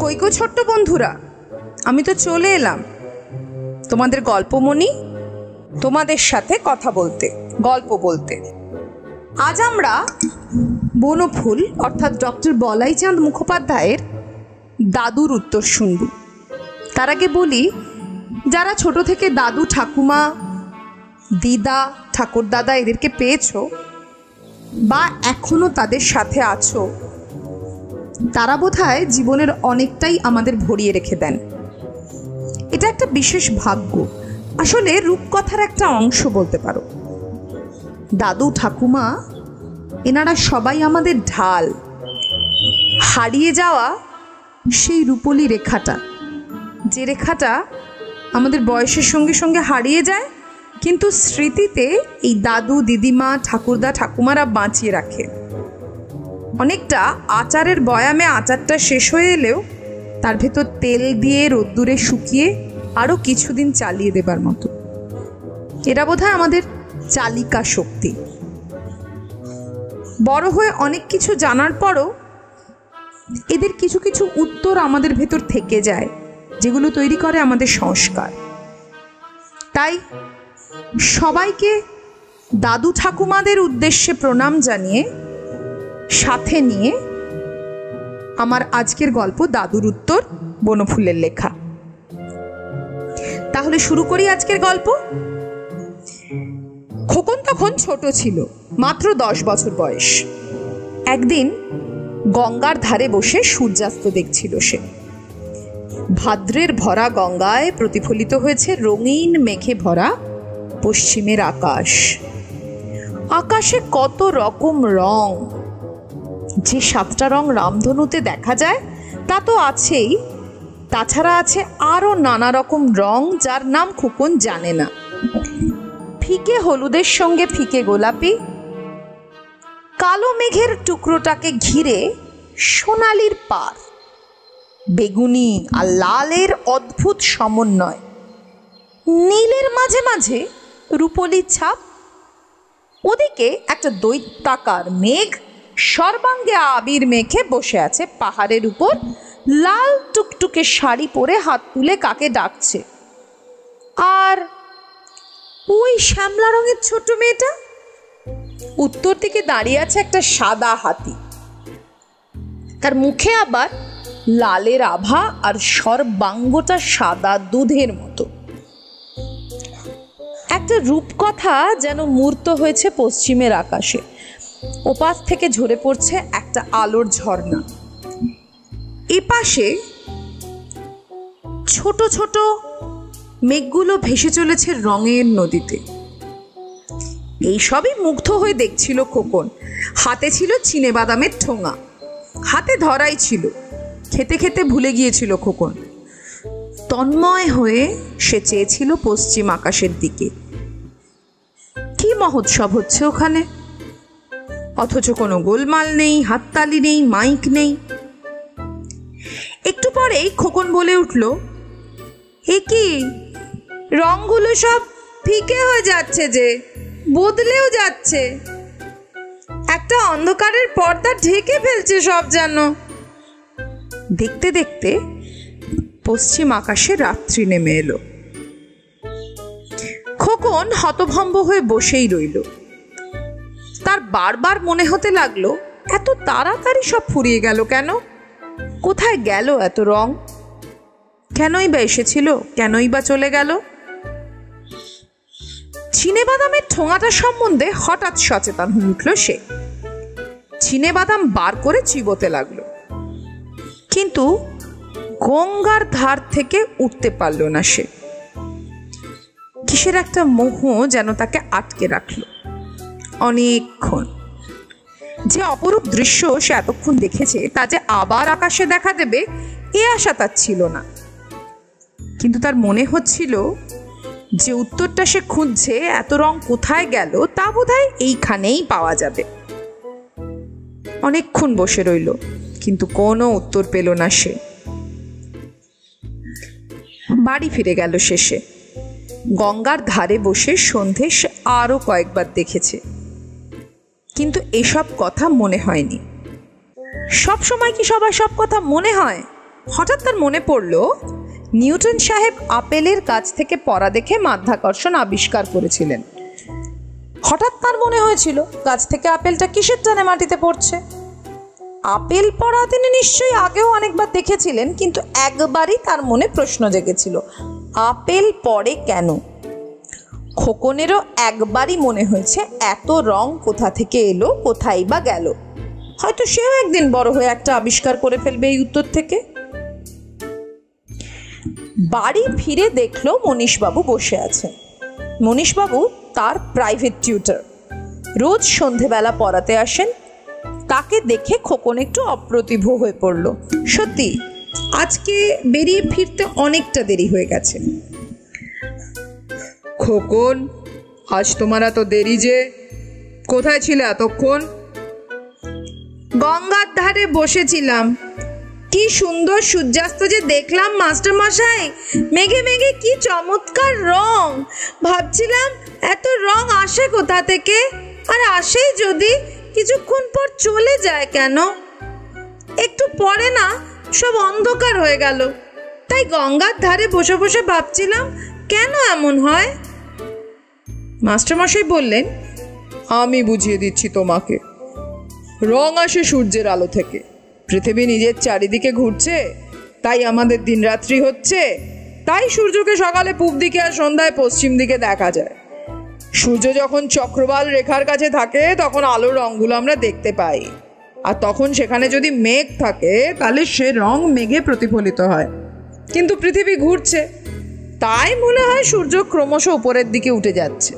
কই গো ছোট্ট বন্ধুরা, আমি তো চলে এলাম তোমাদের গল্পমণি, তোমাদের সাথে কথা বলতে, গল্প বলতে। আজ আমরা বনফুল অর্থাৎ ডক্টর বলাইচাঁদ মুখোপাধ্যায়ের দাদুর উত্তর শুনব। তার আগে বলি, যারা ছোট থেকে দাদু, ঠাকুমা, দিদা, ঠাকুরদাদা এদেরকে পেয়েছো বা এখনো তাদের সাথে আছো, তারা বোধহয় জীবনের অনেকটাই আমাদের ভরিয়ে রেখে দেন। এটা একটা বিশেষ ভাগ্য, আসলে রূপকথার একটা অংশ বলতে পারো। দাদু, ঠাকুমা এনারা সবাই আমাদের ঢাল। হারিয়ে যাওয়া সেই রূপলি রেখাটা, যে রেখাটা আমাদের বয়সের সঙ্গে সঙ্গে হারিয়ে যায়, কিন্তু স্মৃতিতে এই দাদু, দিদিমা, ঠাকুরদা, ঠাকুমারা বাঁচিয়ে রাখে। অনেকটা আচারের বয়ামে আচারটা শেষ হয়ে এলেও তার ভেতর তেল দিয়ে রোদ্দুরে শুকিয়ে আরও কিছুদিন চালিয়ে দেবার মতো। এরা বোধহয় আমাদের চালিকা শক্তি। বড় হয়ে অনেক কিছু জানার পরও এদের কিছু কিছু উত্তর আমাদের ভেতর থেকে যায়, যেগুলো তৈরি করে আমাদের সংস্কার। তাই সবাইকে দাদু ঠাকুমাদের উদ্দেশ্যে প্রণাম জানিয়ে সাথে নিয়ে আমার আজকের গল্প দাদুর উত্তর, বনফুলের লেখা। তাহলে শুরু করি আজকের গল্প। খোকন তখন ছোট ছিল, মাত্র 10 বছর বয়স। একদিন গঙ্গার ধারে বসে সূর্যাস্ত দেখছিল সে। ভাদ্রের ভরা গঙ্গায় প্রতিফলিত হয়েছে রঙিন মেঘে ভরা পশ্চিমের আকাশ। আকাশে কত রকম রং, যে 7টা রং রামধনুতে দেখা যায় তা তো আছেই, তাছাড়া আছে আরও নানা রকম রং যার নাম খোকন জানে না। ফিকে হলুদের সঙ্গে ফিকে গোলাপি, কালো মেঘের টুকরোটাকে ঘিরে সোনালির পার, বেগুনি আর লালের অদ্ভুত সমন্বয়, নীলের মাঝে মাঝে রূপলি ছাপ। ওদিকে একটা দৈত্যাকার মেঘ সর্বাঙ্গে আবির মেখে বসে আছে পাহাড়ের উপর, লাল টুকটুকে শাড়ি পরে হাত তুলে কাকে ডাকছে। আর ওই শ্যামলা রঙের ছোট মেয়েটা, উত্তর দিকে দাঁড়িয়ে আছে একটা সাদা হাতি, তার মুখে আবার লালের আভা আর সর্বাঙ্গটা সাদা দুধের মতো। একটা রূপকথা যেন মূর্ত হয়েছে পশ্চিমের আকাশে। ওপাশ থেকে ঝরে পড়ছে একটা আলোর ঝর্ণা। এপাশে ছোট ছোট মেঘগুলো ভেসে চলেছে রঙের নদীতে। এই সবই মুগ্ধ হয়ে দেখছিল খোকন। হাতে ছিল চিনেবাদামের ঠোঙা, হাতে ধরাই ছিল। খেতে খেতে ভুলে গিয়েছিল খোকন। তন্ময় হয়ে সে চেয়েছিল পশ্চিম আকাশের দিকে। কি মহোৎসব হচ্ছে ওখানে, অথচ কোনো গোলমাল নেই, হাততালি নেই, মাইক নেই। একটু পরেই খোকন বলে উঠল, এ কি, রংগুলো সব ফিকে হয়ে যাচ্ছে, যে বদলেও যাচ্ছে। একটা অন্ধকারের পর্দা ঢেকে ফেলছে সব যেন। দেখতে দেখতে পশ্চিম আকাশে রাত্রি নেমে এলো। খোকন হতভম্ব হয়ে বসেই রইল। তার বারবার মনে হতে লাগলো, এত তাড়াতাড়ি সব ফুরিয়ে গেল কেন? কোথায় গেল এত রং? কেনই বা এসেছিল, কেনই বা চলে গেল? চিনেবাদামের ঠোঙাটা সম্বন্ধে হঠাৎ সচেতন হয়ে উঠল সে। চিনেবাদাম বার করে চিবোতে লাগলো, কিন্তু গঙ্গার ধার থেকে উঠতে পারল না সে। কিসের একটা মোহ যেন তাকে আটকে রাখল অনেকক্ষণ। যে অপরূপ দৃশ্য সে এতক্ষণ দেখেছে তা যে আবার আকাশে দেখা দেবে, এ আশা তার ছিল না। কিন্তু তার মনে হচ্ছিল যে উত্তরটা সে খুঁজছে, এত রং কোথায় গেল, তা বোধহয় এইখানেই পাওয়া যাবে। অনেকক্ষণ বসে রইল, কিন্তু কোনো উত্তর পেল না সে। বাড়ি ফিরে গেল শেষে। গঙ্গার ধারে বসে সন্ধে সে আরো কয়েকবার দেখেছে, কিন্তু এসব কথা মনে হয়নি। সব সময় কি সবার সব কথা মনে হয়? হঠাৎ তার মনে পড়ল নিউটন সাহেব আপেলের গাছ থেকে পড়া দেখে মাধ্যাকর্ষণ আবিষ্কার করেছিলেন। হঠাৎ তার মনে হয়েছিল গাছ থেকে আপেলটা কিসের টানে মাটিতে পড়ছে। আপেল পড়া তিনি নিশ্চয়ই আগেও অনেকবার দেখেছিলেন, কিন্তু একবারই তার মনে প্রশ্ন জেগেছিল, আপেল পড়ে কেন? খোকনেরও একবারই মনে হয়েছে এত রং কোথা থেকে এলো, কোথায় বা গেল। হয়তো সেও একদিন বড় হয়ে একটা আবিষ্কার করে ফেলবে এই উত্তর থেকে। বাড়ি ফিরে দেখলো মনীশবাবু বসে আছেন। মনীশবাবু তার প্রাইভেট টিউটর, রোজ সন্ধেবেলা পড়াতে আসেন। তাকে দেখে খোকন একটু অপ্রতিভ হয়ে পড়ল। সত্যি আজকে বেরিয়ে ফিরতে অনেকটা দেরি হয়ে গেছে। খোকন, আজ তোমার এত দেরি যে? কোথায় ছিলে এতক্ষণ? গঙ্গার ধারে বসেছিলাম। কি সুন্দর সূর্যাস্ত যে দেখলাম মাস্টার মশাই, মেঘে মেঘে কি চমৎকার রং। ভাবছিলাম এত রং আসে কোথা থেকে, আর আসেই যদি কিছুক্ষণ পর চলে যায় কেন? একটু পরে না সব অন্ধকার হয়ে গেল। তাই গঙ্গার ধারে বসে বসে ভাবছিলাম কেন এমন হয়। মাস্টারমশাই বললেন, আমি বুঝিয়ে দিচ্ছি তোমাকে। রং আসে সূর্যের আলো থেকে। পৃথিবী নিজের চারিদিকে ঘুরছে, তাই আমাদের দিনরাত্রি হচ্ছে। তাই সূর্যকে সকালে পূব দিকে আর সন্ধ্যায় পশ্চিম দিকে দেখা যায়। সূর্য যখন চক্রবাল রেখার কাছে থাকে তখন আলোর রঙগুলো আমরা দেখতে পাই। আর তখন সেখানে যদি মেঘ থাকে তাহলে সে রং মেঘে প্রতিফলিত হয়। কিন্তু পৃথিবী ঘুরছে, তাই মনে হয় সূর্য ক্রমশ উপরের দিকে উঠে যাচ্ছে।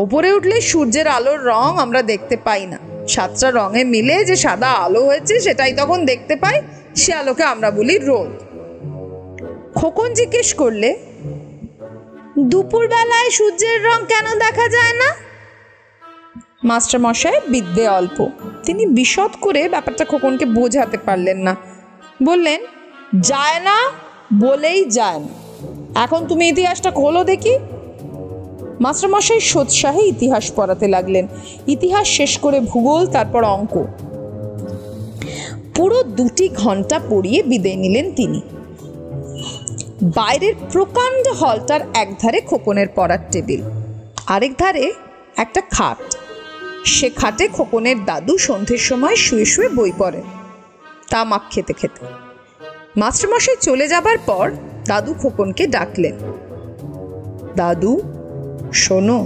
উপরে উঠলে সূর্যের আলোর রং আমরা দেখতে পাই না। সাতটা রঙে মিলে যে সাদা আলো হয়েছে সেটাই তখন দেখতে পাই। সে আলোকে আমরা বলি রোদ। খোকন জিজ্ঞেস করলে, দুপুর বেলায় সূর্যের রং কেন দেখা যায় না? মাস্টার মশাই বিদ্যে অল্প, তিনি বিশদ করে ব্যাপারটা খোকনকে বোঝাতে পারলেন না। বললেন, যায় না বলেই যায় না। এখন তুমি ইতিহাসটা খোলো দেখি। মাস্টারমশাই সোৎসাহে ইতিহাস পড়াতে লাগলেন। ইতিহাস শেষ করে ভূগোল, তারপর অঙ্ক। পুরো 2 ঘন্টা পড়িয়ে বিদায় নিলেন তিনি। বাইরের প্রকাণ্ড হলটার একধারে খোকনের পড়ার টেবিল, আরেক ধারে একটা খাট। সে খাটে খোকনের দাদু সন্ধ্যের সময় শুয়ে শুয়ে বই পড়েন, তামাক খেতে খেতে। মাস্টারমশাই চলে যাবার পর দাদু খোকনকে ডাকলেন, দাদু শোনো,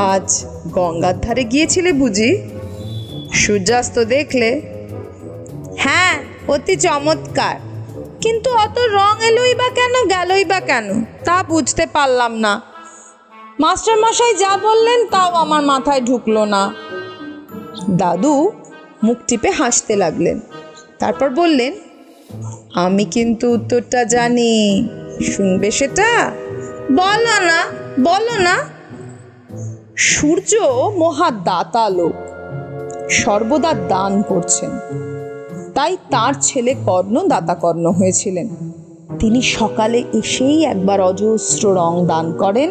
আজ গঙ্গার ধারে গিয়েছিলে বুঝি? সূর্যাস্ত দেখলে? হ্যাঁ, অতি চমৎকার, কিন্তু অত রং এলোই বা কেন, গেলই বা কেন তা বুঝতে পারলাম না। মাস্টারমশাই যা বললেন তাও আমার মাথায় ঢুকলো না। দাদু মুখ টিপে হাসতে লাগলেন, তারপর বললেন, আমি কিন্তু উত্তরটা জানি, শুনবে সেটা? বলো না, বলো না। সূর্য মহা দাতা লোক, সর্বদা দান করছেন। তাই তার ছেলে কর্ণ দাতা কর্ণ হয়েছিলেন। তিনি সকালে এসেই একবার অজস্র রং দান করেন,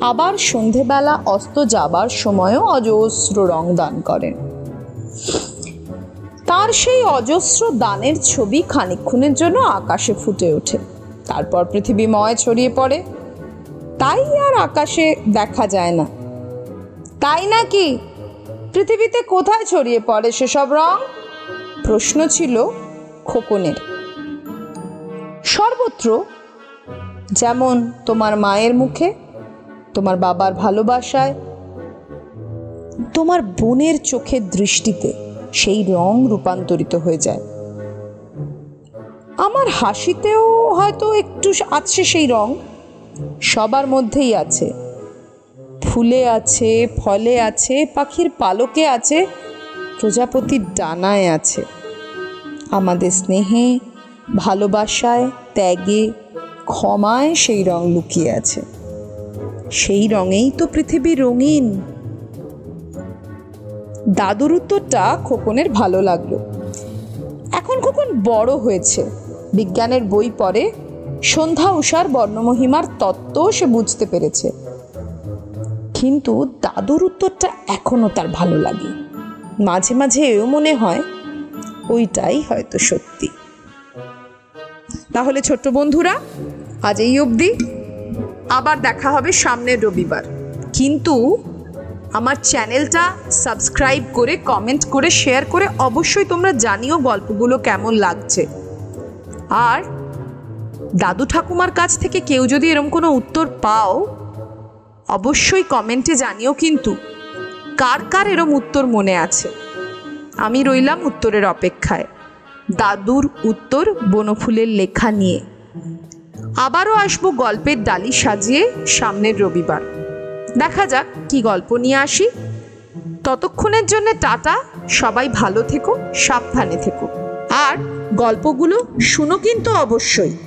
আবার সন্ধেবেলা অস্ত যাবার সময়ও অজস্র রং দান করেন। তার সেই অজস্র দানের ছবি খানিকক্ষণের জন্য আকাশে ফুটে ওঠে, তারপর পৃথিবীময় ছড়িয়ে পড়ে। তাই আর আকাশে দেখা যায় না। তাই নাকি? পৃথিবীতে কোথায় ছড়িয়ে পড়ে সেসব রং? প্রশ্ন ছিল খোকনের। সর্বত্র, যেমন তোমার মায়ের মুখে, তোমার বাবার ভালোবাসায়, তোমার বোনের চোখের দৃষ্টিতে সেই রং রূপান্তরিত হয়ে যায়। আমার হাসিতেও হয়তো একটু আছে সেই রং, সবার মধ্যেই আছে। ফুলে আছে, ফলে আছে, পাখির পালকে আছে, প্রজাপতির ডানায় আছে। আমাদের স্নেহে, ভালোবাসায়, ত্যাগে, ক্ষমায় সেই রং লুকিয়ে আছে। সেই রঙেই তো পৃথিবী রঙিন। দাদুর উত্তরটা খোকনের ভালো লাগলো। এখন খোকন বড় হয়েছে, বিজ্ঞানের বই পড়ে, সন্ধ্যা উষার বর্ণমহিমার তত্ত্ব সে বুঝতে পেরেছে। কিন্তু দাদুর উত্তরটা এখনো তার ভালো লাগে। মাঝে মাঝে এও মনে হয় ওইটাই হয়তো সত্যি। তাহলে ছোট্ট বন্ধুরা, আজ এই অবধি। আবার দেখা হবে সামনের রবিবার। কিন্তু আমার চ্যানেলটা সাবস্ক্রাইব করে, কমেন্ট করে, শেয়ার করে অবশ্যই তোমরা জানিও গল্পগুলো কেমন লাগছে। আর দাদু ঠাকুমার কাছ থেকে কেউ যদি এরকম কোনো উত্তর পাও, অবশ্যই কমেন্টে জানিও কিন্তু কার কার এরকম উত্তর মনে আছে। আমি রইলাম উত্তরের অপেক্ষায়, দাদুর উত্তর বনফুলের লেখা নিয়ে। আবারও আসবো গল্পের ডালি সাজিয়ে সামনের রবিবার। দেখা যাক কি গল্প নিয়ে আসি। ততক্ষণের জন্য টাটা, সবাই ভালো থেকো, সাবধানে থেকো, আর গল্পগুলো শুনো কিন্তু অবশ্যই।